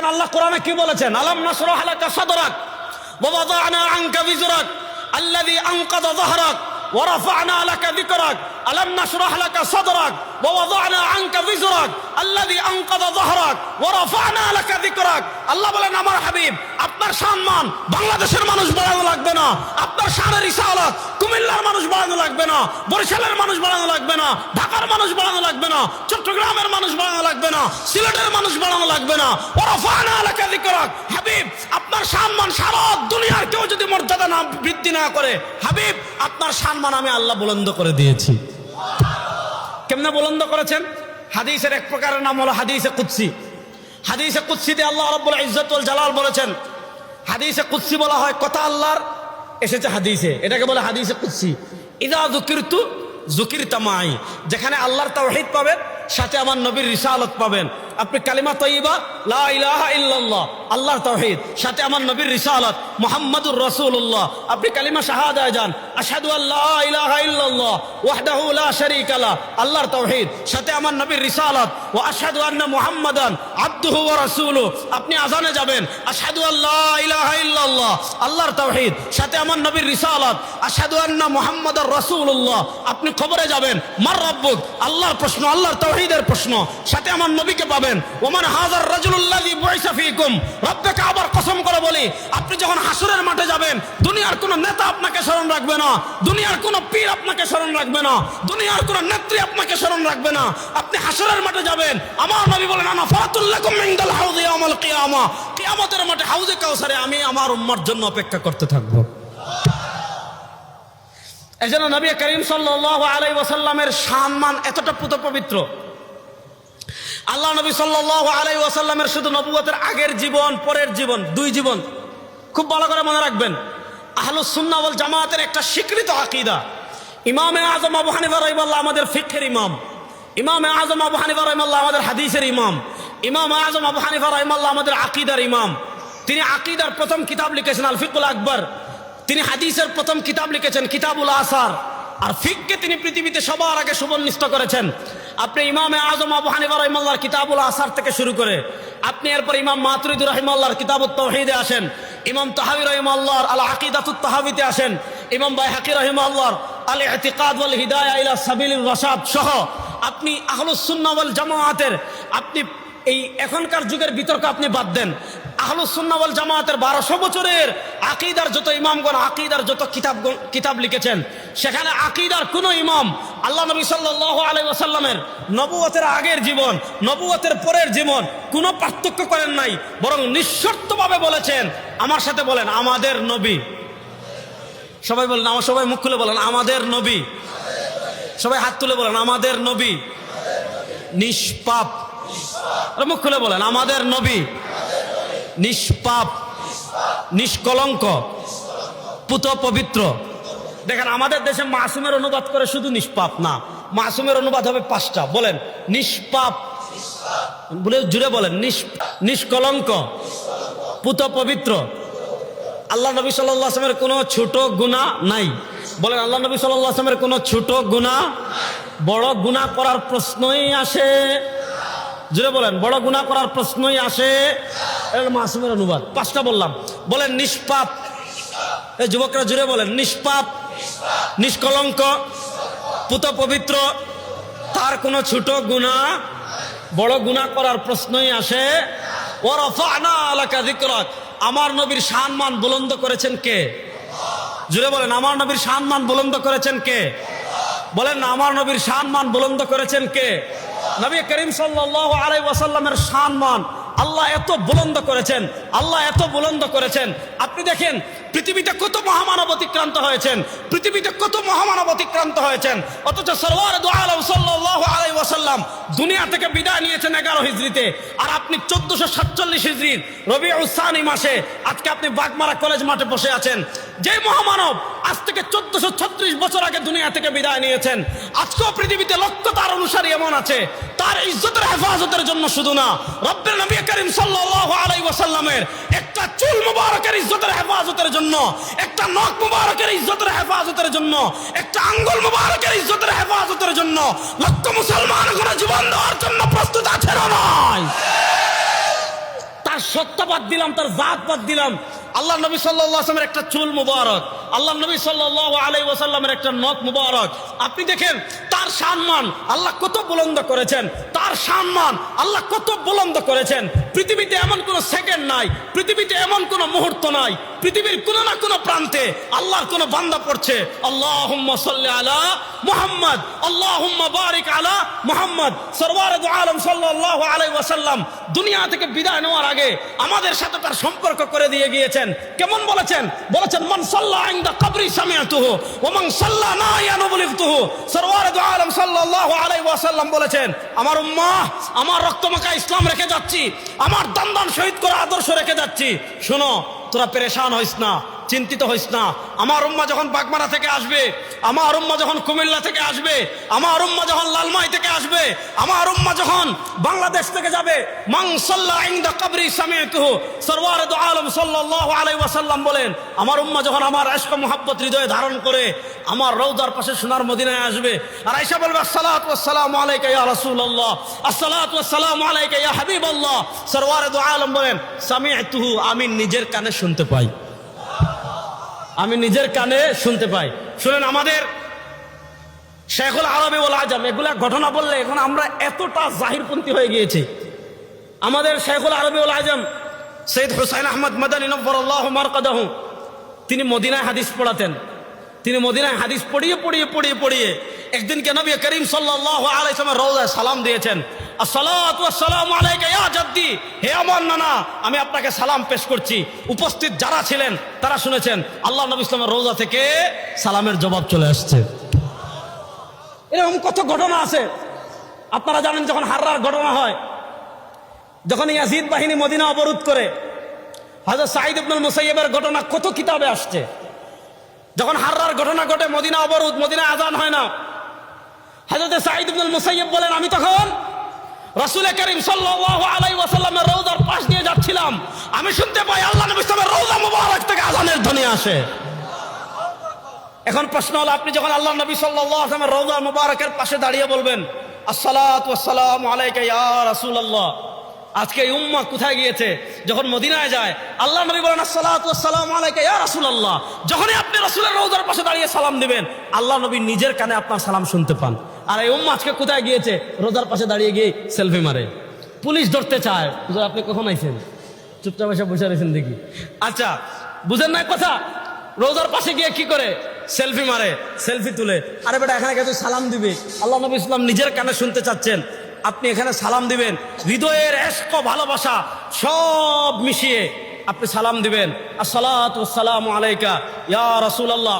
দেখেন আল্লাহ কোরআনে কি বলেছেন, আলাম নাশরাহ লাকা সাদরাক ওয়া ওয়াদা'না আনকা বিজরাক আল্লাযী আনকাযা যাহরাক ওয়া রাফা'না লাকা যিকরাক আলাম নাশরাহ লাকা সাদরাক ওয়া ওয়াদা'না আনকা বিজরাক আল্লাযী আনকাযা যাহরাক ওয়া রাফা'না লাকা যিকরাক। আল্লাহ বলেন আমার হাবিব আপনার সম্মান বাংলাদেশের মানুষ বাড়ানো লাগবে না, আপনার শানের রিসালাত কুমিল্লার মানুষ বাড়ানো লাগবে না, বরিশালের মানুষ বাড়ানো লাগবে না, ঢাকার মানুষ বাড়ানো লাগবে না, চট্টগ্রামের মানুষ বাড়ানো লাগবে না, সিলেটের মানুষ বাড়ানো লাগবে না। ওয়া রাফা'না লাকা যিকরাক, হাবিব আপনার সম্মান সারা দুনিয়ার কেউ যদি মর্যাদা না বৃদ্ধি না করে, হাবিব আপনার সম্মান আমি আল্লাহ বুলন্দ করে দিয়েছি। কেমনে বুলন্দ করেছেন? হাদিসের এক প্রকারের নাম হলো হাদিসে কুদসি। হাদিসে কুদসিতে আল্লাহ রাব্বুল ইজ্জত ওয়াল জালাল বলেছেন, হাদিসে কুদসি বলা হয় কথা আল্লাহর এসেছে হাদিসে, এটাকে বলে হাদিসে কুদসি। ইযা যুকিরতু যুকিরতা মাই, যেখানে আল্লাহর তাওহীদ পাবেন সাথে আমার নবীর রিসালাত পাবেন। আপনি কালিমা তয়্যিবা লা ইলাহা ইল্লাল্লাহ আল্লাহর তাওহীদ সাথে আমার নবীর রিসালাত মুহাম্মাদুর রাসূলুল্লাহ, আপনি কালিমা শাহাদায় যান আশহাদু আল্লা ইলাহা ইল্লাল্লাহ ওয়াহদাহু লা শারীকা লা আল্লাহর তাওহীদ সাথে আমার নবীর রিসালাত ওয়া আশহাদু আন্না মুহাম্মাদান আবদুহু ওয়া রাসূলুহু, আপনি আযানে যাবেন আশহাদু আল্লা ইলাহা ইল্লাল্লাহ আল্লাহর তাওহীদ সাথে আমার নবীর রিসালাত আশহাদু আন্না মুহাম্মাদার রাসূলুল্লাহ, আপনি খবরে যাবেন মার রাব্বুক আল্লাহর প্রশ্ন আল্লাহর তাওহীদের প্রশ্ন সাথে আমার নবীকে পাবেন। ওমান হাযার রাজুলুল্লাযী বুইসা ফীকুম, রব্বকে আবার কসম করে বলি আপনি যখন হাসরের মাঠে যাবেন দুনিয়ার কোন নেতা আপনাকে স্মরণ রাখবে না, দুনিয়ার কোন পীর আপনাকে স্মরণ রাখবে না, দুনিয়ার কোন নেত্রী আপনাকে স্মরণ রাখবে না, আপনি হাসরের মাঠে যাবেন। আমার নবী বলেন আনা ফারাতুল লাকুম ইনদাল হাউযি ইয়াউমাল কিয়ামা, কিয়ামতের মাঠে হাউজে কাউসারে আমি আমার উম্মতের জন্য অপেক্ষা করতে থাকব। এজন্য নবী করিম সাল্লাল্লাহু আলাইহি ওয়াসাল্লামের সম্মান এতটা পুত পবিত্র। আল্লাহ নবী সাল্লাল্লাহু আলাইহি ওয়াসাল্লামের শুধু নবুয়তের আগের জীবন পরের জীবন দুই জীবন খুব ভালো করে মনে রাখবেন। আহলুস সুন্নাহ ওয়াল জামাতের একটা স্বীকৃত আকীদা। ইমামে আযম আবু হানিফা রাহিমাহুল্লাহ আমাদের ফিকহের ইমাম, ইমামে আযম আবু হানিফা রাহিমাহুল্লাহ আমাদের হাদিসের ইমাম, ইমাম আযম আবু হানিফা রাহিমাহুল্লাহ আমাদের আকীদার ইমাম। তিনি আকীদার প্রথম কিতাব লিখেছেন আল ফিকহুল আকবার, তিনি হাদিসের প্রথম কিতাব লিখেছেন কিতাবুল আসার, আর ফিককে তিনি পৃথিবীতে সবার আগে সুবর্ণিষ্ট করেছেন। আপনি ইমামে আযম আবু হানিফা রাহিমাহুল্লাহর কিতাবুল আসার থেকে শুরু করে আপনি এরপর ইমাম মাতুরিদি রাহিমাহুল্লাহর কিতাবুত তাওহীদে আসেন, ইমাম তাহাবী রাহিমাহুল্লাহর আল আকীদাতুত তাহাবীতে আসেন, ইমাম বাইহাকী রাহিমাহুল্লাহর আল ইতিকাদ ওয়াল হিদায়া ইলা সাবিলির রাশাদ সহ আপনি আহলুস সুন্নাহ ওয়াল জামাআতের আপনি এই এখনকার যুগের বিতর্ক আপনি বাদ দেন, আহলুস সুন্নাহ ওয়াল জামাতের 1200 বছরের আকীদার যত ইমামগণ আকীদার যত কিতাব লিখেছেন সেখানে আকীদার কোন ইমাম আল্লাহ নবী সাল্লাল্লাহু আলাইহি ওয়াসাল্লামের নবুয়তের আগের জীবন নবুয়তের পরের জীবন কোনো পার্থক্য করেন নাই, বরং নিঃশর্তভাবে বলেছেন, আমার সাথে বলেন আমাদের নবী। সবাই বলেন, আমার সবাই মুখ খুলে বলেন আমাদের নবী, সবাই হাত তুলে বলেন আমাদের নবী নিষ্পাপ, মুখ খুলে বলেন আমাদের নবী নিষ্পাপ নিষ্কলঙ্ক পুত পবিত্র। দেখেন আমাদের দেশে মাসুমের অনুবাদ করে শুধু নিষ্পাপ না, মাসুমের অনুবাদ হবে 5টা। বলেন নিষ্পাপ, বলে জুড়ে বলেন নিষ্কলঙ্ক পুত পবিত্র। আল্লাহ নবী সাল্লাল্লাহু আলাইহি ওয়াসাল্লামের কোনো ছোট গুনাহ নাই। বলেন আল্লাহ নবী সাল্লাল্লাহু আলাইহি ওয়াসাল্লামের কোনো ছোট গুনাহ বড় গুনাহ করার প্রশ্নই আসে, জুড়ে বলেন বড় গুনাহ করার প্রশ্নই আসে। মাসুমের অনুবাদ 5টা বললাম। বলেন নিষ্পাপ, এই যুবকরা জুড়ে বলেন নিষ্পাপ নিষ্কলঙ্ক পুত পবিত্র, তার কোনো ছোট গুনাহ বড় গুনাহ করার প্রশ্নই আসে। ওয়া রাফা'না লাকা যিকরাক, আমার নবীর সম্মান বুলন্দ করেছেন কে? জুড়ে বলেন আমার নবীর সম্মান বুলন্দ করেছেন কে? বলেন না আমার নবীর সম্মান বুলন্দ করেছেন কে? নবী করিম সাল্লাল্লাহু আলাইহি ওয়াসাল্লামের সম্মান আল্লাহ এত বুলন্দ করেছেন, আল্লাহ এত বুলন্দ করেছেন। আপনি দেখেন পৃথিবীতে কত মহামানব অতিক্রান্ত হয়েছেন, পৃথিবীতে কত মহামানব অতিক্রান্ত হয়েছেন, অথচ সরওয়ার দু আলম সাল্লাল্লাহু আলাইহি ওয়াসাল্লাম দুনিয়া থেকে বিদায় নিয়েছেন 11 হিজরিতে, আর আপনি 1447 হিজরির রবিউল সানি মাসে আজকে আপনি বাগমারা কলেজ মাঠে বসে আছেন। যে মহামানব আজ থেকে 1436 বছর আগে দুনিয়া থেকে বিদায় নিয়েছেন, আজকেও পৃথিবীতে লক্ষ তার অনুসারী এমন আছে, তার ইজ্জতের হেফাজতের জন্য শুধু না, রব্বের নবী করিম সাল্লাল্লাহু আলাইহি ওয়াসাল্লামের একটা চুল মুবারকের ইজ্জতের হেফাজতের জন্য, একটা নখ মুবারকের ইজ্জতের হেফাজতের জন্য, একটা আঙ্গুল মুবারকের ইজ্জতের হেফাজতের জন্য লক্ষ মুসলমান করে জীবন দেওয়ার জন্য প্রস্তুত আছে না নয়? তার সত্তা বাদ দিলাম, তার জাত বাদ দিলাম, আল্লাহ নবী সাল্লাল্লাহু আলাইহি ওয়াসাল্লামের একটা চুল মুবারক, আল্লাহ নবী সাল্লাল্লাহু আলাইহি ওয়াসাল্লামের একটা নখ মুবারক, আপনি দেখেন তার সম্মান আল্লাহ কত বুলন্দ করেছেন, তার সম্মান আল্লাহ কত বুলন্দ করেছেন। পৃথিবীতে এমন কোন সেকেন্ড নাই, পৃথিবীতে এমন কোন মুহূর্ত নাই, পৃথিবীর কোন না কোন প্রান্তে আল্লাহর কোন বান্দা পড়ছে আল্লাহুম্মা সাল্লি আলা মুহাম্মদ, আল্লাহুম্মা বারিক আলা মুহাম্মদ। সরওয়ারে দু আলম সাল্লাল্লাহু আলাইহি ওয়াসাল্লাম দুনিয়া থেকে বিদায় নেওয়ার আগে আমাদের সাথে তার সম্পর্ক করে দিয়ে গিয়েছেন। কেমন বলেছেন? বলেছেন মান সাল্লা ইনদা কবরি সামিআতুহু ওয়া মান সাল্লা নাইয়ানু বুলিগতুহু। সরওয়ারে দু আলম সাল্লাল্লাহু আলাইহি ওয়াসাল্লাম বলেছেন, আমার উম্মাহ, আমার রক্তমাখা ইসলাম রেখে যাচ্ছি, আমার দান শহীদ করা আদর্শ রেখে যাচ্ছি। শোনো, তোরা পেরেশান হইস না, চিন্তিত হইস না। আমার উম্মাহ যখন বাগমারা থেকে আসবে, আমার উম্মাহ যখন কুমিল্লা থেকে আসবে, আমার উম্মাহ যখন লালমাই থেকে আসবে, আমার উম্মাহ যখন বাংলাদেশ থেকে যাবে, মান সাল্লা ইনদা কবরি সামিআতুহু। সরওয়ারে দু আলম সাল্লাল্লাহু আলাইহি ওয়াসাল্লাম বলেন, আমার উম্মাহ যখন আমার ইশক মুহাব্বত হৃদয়ে ধারণ করে আমার রওজার পাশে সোনার মদিনায় আসবে, আর আয়েশা বলবে আসসালাতু ওয়াসসালামু আলাইকা ইয়া রাসূলুল্লাহ, আসসালাতু ওয়াসসালামু আলাইকা ইয়া হাবিবাল্লাহ। সরওয়ারে দু আলম বলেন, সামিআতুহু, আমি নিজের কানে শুনতে পাই, আমি নিজের কানে শুনতে পাই। শুনেন, আমাদের শেখুল আরবি ওয়াল আজম, এগুলা ঘটনা বললে এখন আমরা এতটা জাহিরপন্থী হয়ে গিয়েছি। আমাদের শেখুল আরবি ওয়াল আজম সৈয়দ হুসাইন আহমদ মাদানী নব্বরাল্লাহু মারকাদাহু, তিনি মদিনায় হাদিস পড়াতেন। তিনি মদিনায় হাদিস পড়িয়ে একদিনকে নবী করিম সাল্লাল্লাহু আলাইহি ওয়াসাল্লাম রওজায় সালাম দিয়েছেন, আসসালাতু ওয়াসসালামু আলাইকা ইয়া জাদ্দি, হে আমার নানা, আমি আপনাকে সালাম পেশ করছি। উপস্থিত যারা ছিলেন তারা শুনেছেন আল্লাহ নবী ইসলামের রওজা থেকে সালামের জবাব চলে আসছে। এরকম কত ঘটনা আছে। আপনারা জানেন, যখন হাররার ঘটনা হয়, যখন ইয়াজিদ বাহিনী মদিনা অবরোধ করে, হযরত সাঈদ ইবনুল মুসাইয়্যিবের ঘটনা কত কিতাবে আসছে। যখন হাররার ঘটনা ঘটে, মদিনা অবরোধ, মদিনা আযান হয় না, হযরত সাঈদ ইবনুল মুসাইয়্যিব বলেন, আমি তখন রাসূল করিম সাল্লাল্লাহু আলাইহি ওয়াসাল্লামের রওজার পাশ দিয়ে যাচ্ছিলাম, আমি শুনতে পাই আল্লাহ নবী সাল্লাল্লাহু আলাইহি ওয়াসাল্লামের রওজা মুবারক থেকে আযানের ধ্বনি আসে। এখন প্রশ্ন হলো, আপনি যখন আল্লাহ নবী সাল্লাল্লাহু আলাইহি ওয়াসাল্লামের রওজা মুবারকের পাশে দাঁড়িয়ে বলবেন আসসালাতু ওয়াসসালামু আলাইকা ইয়া রাসূলুল্লাহ, আজকে এই উম্মাহ কোথায় গিয়েছে? যখন মদিনায় যায়, আল্লাহ নবী বলেন আসসালাতু ওয়াসসালামু আলাইকা ইয়া রাসূলুল্লাহ। যখনই আপনি রাসূলের রওজার পাশে দাঁড়িয়ে সালাম দিবেন, আল্লাহ নবী নিজের কানে আপনার সালাম শুনতে পান। আর এই উম্মাহ আজকে কোথায় গিয়েছে? রোজার পাশে দাঁড়িয়ে গিয়ে সেলফি মারে, পুলিশ ধরতে চায়। আপনি কখন আইছেন? চুপচাপ এসে বসে রয়েছেন দেখি। আচ্ছা, বুঝেন না কথা? রোজার পাশে গিয়ে কি করে? সেলফি মারে, সেলফি তুলে। আরে বেটা, এখানে কেউ সালাম দিবে, আল্লাহ নবী ইসলাম নিজের কানে শুনতে চাচ্ছেন, আপনি এখানে সালাম দিবেন, হৃদয়ের ইশক ভালোবাসা সব মিশিয়ে আপনি সালাম দিবেন, আসসালাতু ওয়াসসালামু আলাইকা ইয়া রাসূলুল্লাহ।